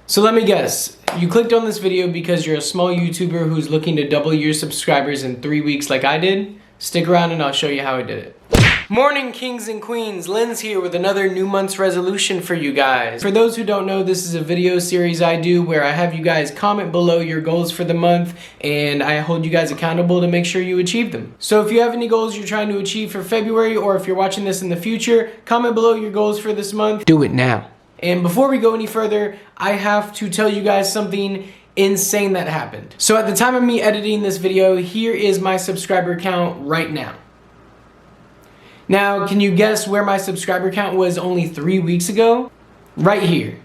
So let me guess, you clicked on this video because you're a small YouTuber who's looking to double your subscribers in 3 weeks like I did? Stick around and I'll show you how I did it. Morning kings and queens, Lynn's here with another new month's resolution for you guys. For those who don't know, this is a video series I do where I have you guys comment below your goals for the month and I hold you guys accountable to make sure you achieve them. So if you have any goals you're trying to achieve for February, or if you're watching this in the future, comment below your goals for this month. Do it now. And before we go any further, I have to tell you guys something insane that happened. So at the time of me editing this video, here is my subscriber count right now. Now, can you guess where my subscriber count was only 3 weeks ago? Right here.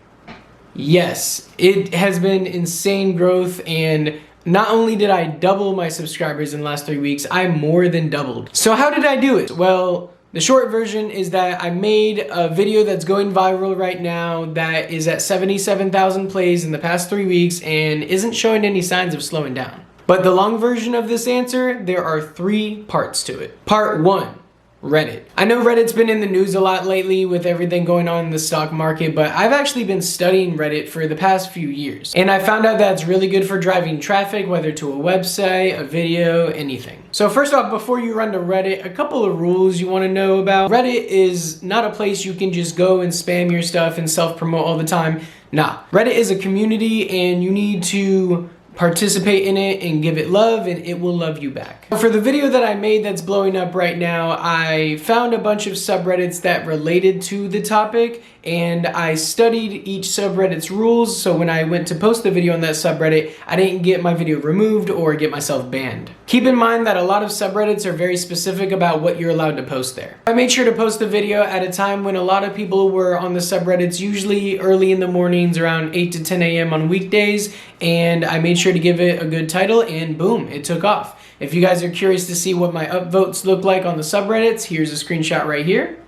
Yes, it has been insane growth, and not only did I double my subscribers in the last 3 weeks, I more than doubled. So how did I do it? Well, the short version is that I made a video that's going viral right now that is at 77,000 plays in the past 3 weeks and isn't showing any signs of slowing down. But the long version of this answer, there are 3 parts to it. Part 1. Reddit. I know Reddit's been in the news a lot lately with everything going on in the stock market, but I've actually been studying Reddit for the past few years. And I found out that it's really good for driving traffic, whether to a website, a video, anything. So first off, before you run to Reddit, a couple of rules you want to know about. Reddit is not a place you can just go and spam your stuff and self-promote all the time. Nah. Reddit is a community and you need to participate in it and give it love, and it will love you back. For the video that I made that's blowing up right now, I found a bunch of subreddits that related to the topic, and I studied each subreddit's rules, so when I went to post the video on that subreddit, I didn't get my video removed or get myself banned. Keep in mind that a lot of subreddits are very specific about what you're allowed to post there. I made sure to post the video at a time when a lot of people were on the subreddits, usually early in the mornings around 8 to 10 a.m. on weekdays, and I made sure to give it a good title, and boom, it took off. If you guys are curious to see what my upvotes look like on the subreddits, here's a screenshot right here.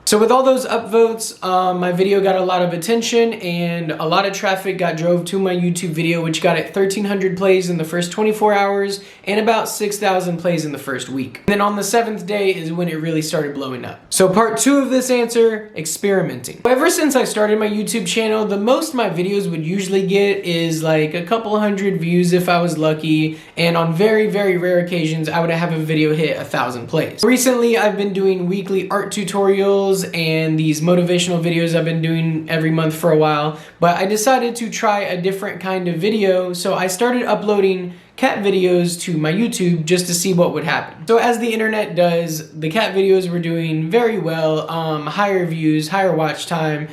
So with all those upvotes, my video got a lot of attention and a lot of traffic got drove to my YouTube video, which got it 1,300 plays in the first 24 hours and about 6,000 plays in the first week. And then on the 7th day is when it really started blowing up. So part 2 of this answer, experimenting. Ever since I started my YouTube channel, the most my videos would usually get is like a couple hundred views if I was lucky, and on very, very rare occasions, I would have a video hit 1,000 plays. Recently, I've been doing weekly art tutorials and these motivational videos I've been doing every month for a while, but I decided to try a different kind of video, so I started uploading cat videos to my YouTube just to see what would happen. So as the internet does, the cat videos were doing very well, higher views, higher watch time,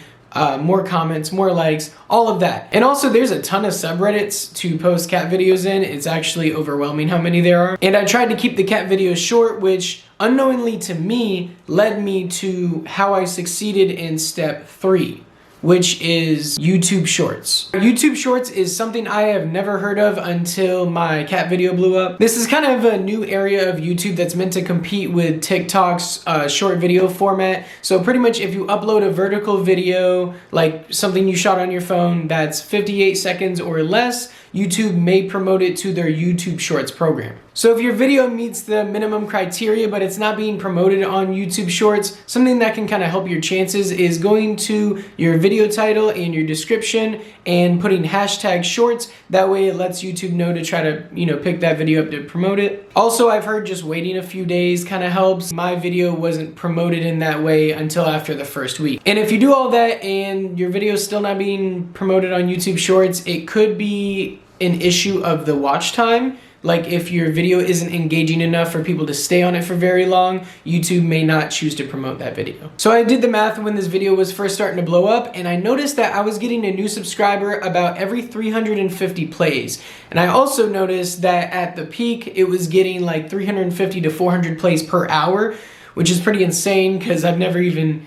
more comments, more likes, all of that. And also there's a ton of subreddits to post cat videos in. It's actually overwhelming how many there are. And I tried to keep the cat videos short, which unknowingly to me led me to how I succeeded in step 3, which is YouTube Shorts. YouTube Shorts is something I have never heard of until my cat video blew up. This is kind of a new area of YouTube that's meant to compete with TikTok's short video format. So pretty much if you upload a vertical video, like something you shot on your phone that's 58 seconds or less, YouTube may promote it to their YouTube Shorts program. So if your video meets the minimum criteria but it's not being promoted on YouTube Shorts, something that can kind of help your chances is going to your video title and your description and putting hashtag shorts. That way it lets YouTube know to try to, pick that video up to promote it. Also, I've heard just waiting a few days kind of helps. My video wasn't promoted in that way until after the first week. And if you do all that and your video is still not being promoted on YouTube Shorts, it could be an issue of the watch time. Like if your video isn't engaging enough for people to stay on it for very long, YouTube may not choose to promote that video. So I did the math when this video was first starting to blow up, and I noticed that I was getting a new subscriber about every 350 plays. And I also noticed that at the peak, it was getting like 350 to 400 plays per hour, which is pretty insane because I've never even,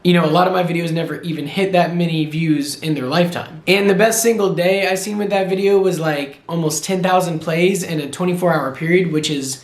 a lot of my videos never even hit that many views in their lifetime. And the best single day I seen with that video was like almost 10,000 plays in a 24-hour period, which is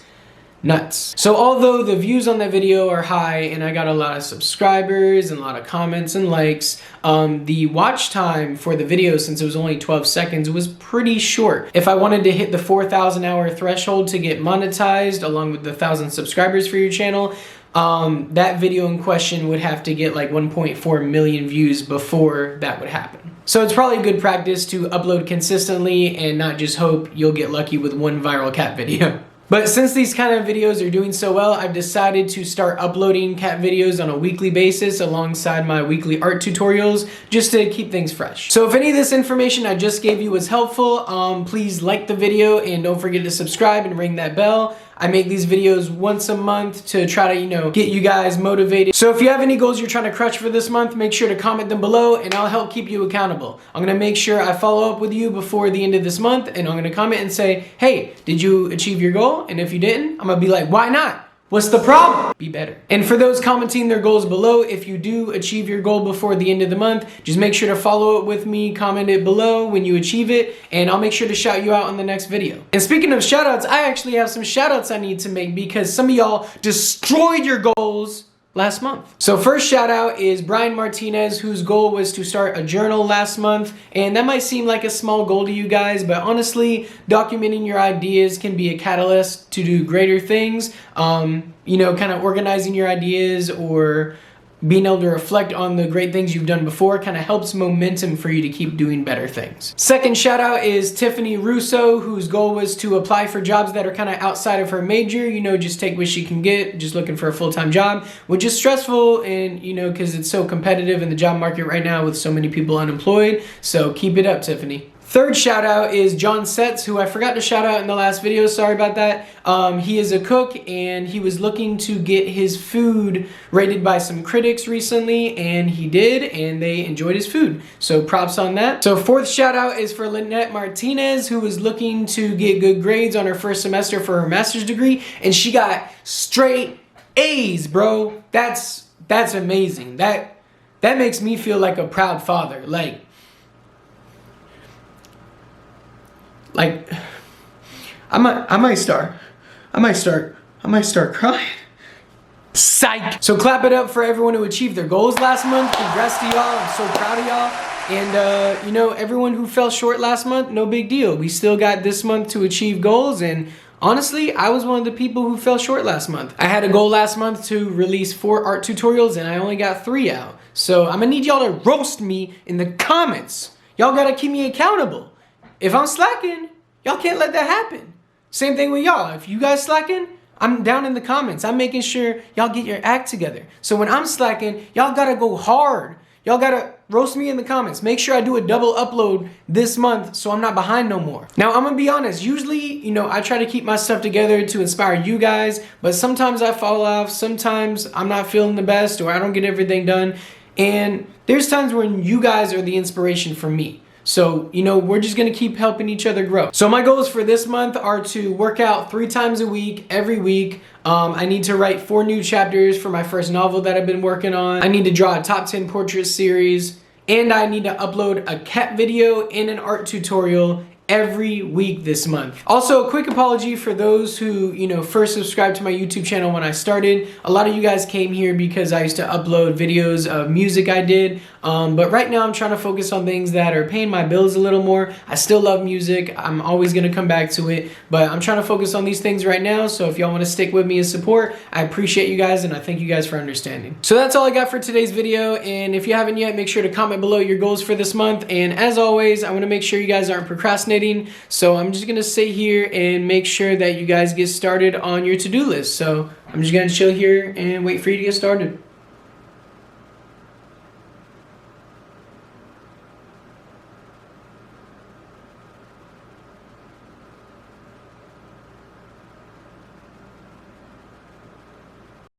nuts. So although the views on that video are high and I got a lot of subscribers and a lot of comments and likes, the watch time for the video, since it was only 12 seconds, was pretty short. If I wanted to hit the 4,000 hour threshold to get monetized along with the 1,000 subscribers for your channel, that video in question would have to get like 1.4 million views before that would happen. So it's probably good practice to upload consistently and not just hope you'll get lucky with one viral cat video. But since these kind of videos are doing so well, I've decided to start uploading cat videos on a weekly basis alongside my weekly art tutorials just to keep things fresh. So if any of this information I just gave you was helpful, please like the video and don't forget to subscribe and ring that bell. I make these videos once a month to try to, get you guys motivated. So if you have any goals you're trying to crush for this month, make sure to comment them below and I'll help keep you accountable. I'm gonna make sure I follow up with you before the end of this month and I'm gonna comment and say, hey, did you achieve your goal? And if you didn't, I'm gonna be like, why not? What's the problem? Be better. And for those commenting their goals below, if you do achieve your goal before the end of the month, just make sure to follow up with me, comment it below when you achieve it, and I'll make sure to shout you out in the next video. And speaking of shout outs, I actually have some shout outs I need to make because some of y'all destroyed your goals last month. So first shout out is Brian Martinez, whose goal was to start a journal last month. And that might seem like a small goal to you guys, but honestly, documenting your ideas can be a catalyst to do greater things. Kind of organizing your ideas or being able to reflect on the great things you've done before kind of helps momentum for you to keep doing better things. Second shout out is Tiffany Russo, whose goal was to apply for jobs that are kind of outside of her major, just take what she can get, just looking for a full-time job, which is stressful and, because it's so competitive in the job market right now with so many people unemployed. So keep it up, Tiffany. Third shout out is John Setz, who I forgot to shout out in the last video. Sorry about that. He is a cook and he was looking to get his food rated by some critics recently, and he did, and they enjoyed his food. So props on that. So fourth shout out is for Lynette Martinez, who was looking to get good grades on her first semester for her master's degree, and she got straight A's, bro. That's amazing. That makes me feel like a proud father. I might start crying. Psych! So clap it up for everyone who achieved their goals last month. Congrats to y'all. I'm so proud of y'all. And, everyone who fell short last month, no big deal. We still got this month to achieve goals. And honestly, I was one of the people who fell short last month. I had a goal last month to release 4 art tutorials and I only got 3 out. So I'm gonna need y'all to roast me in the comments. Y'all gotta keep me accountable. If I'm slacking, y'all can't let that happen. Same thing with y'all. If you guys slacking, I'm down in the comments. I'm making sure y'all get your act together. So when I'm slacking, y'all gotta go hard. Y'all gotta roast me in the comments. Make sure I do a double upload this month so I'm not behind no more. Now, I'm gonna be honest. Usually, I try to keep my stuff together to inspire you guys, but sometimes I fall off. Sometimes I'm not feeling the best or I don't get everything done. And there's times when you guys are the inspiration for me. So, we're just going to keep helping each other grow. So my goals for this month are to work out 3 times a week, every week. I need to write 4 new chapters for my first novel that I've been working on. I need to draw a top 10 portrait series. And I need to upload a cat video and an art tutorial every week this month. Also, a quick apology for those who, first subscribed to my YouTube channel when I started. A lot of you guys came here because I used to upload videos of music I did. But right now I'm trying to focus on things that are paying my bills a little more. I still love music. I'm always going to come back to it, but I'm trying to focus on these things right now. So if y'all want to stick with me and support, I appreciate you guys and I thank you guys for understanding. So that's all I got for today's video. And if you haven't yet, make sure to comment below your goals for this month. And as always, I want to make sure you guys aren't procrastinating. So I'm just going to sit here and make sure that you guys get started on your to-do list. So I'm just going to chill here and wait for you to get started.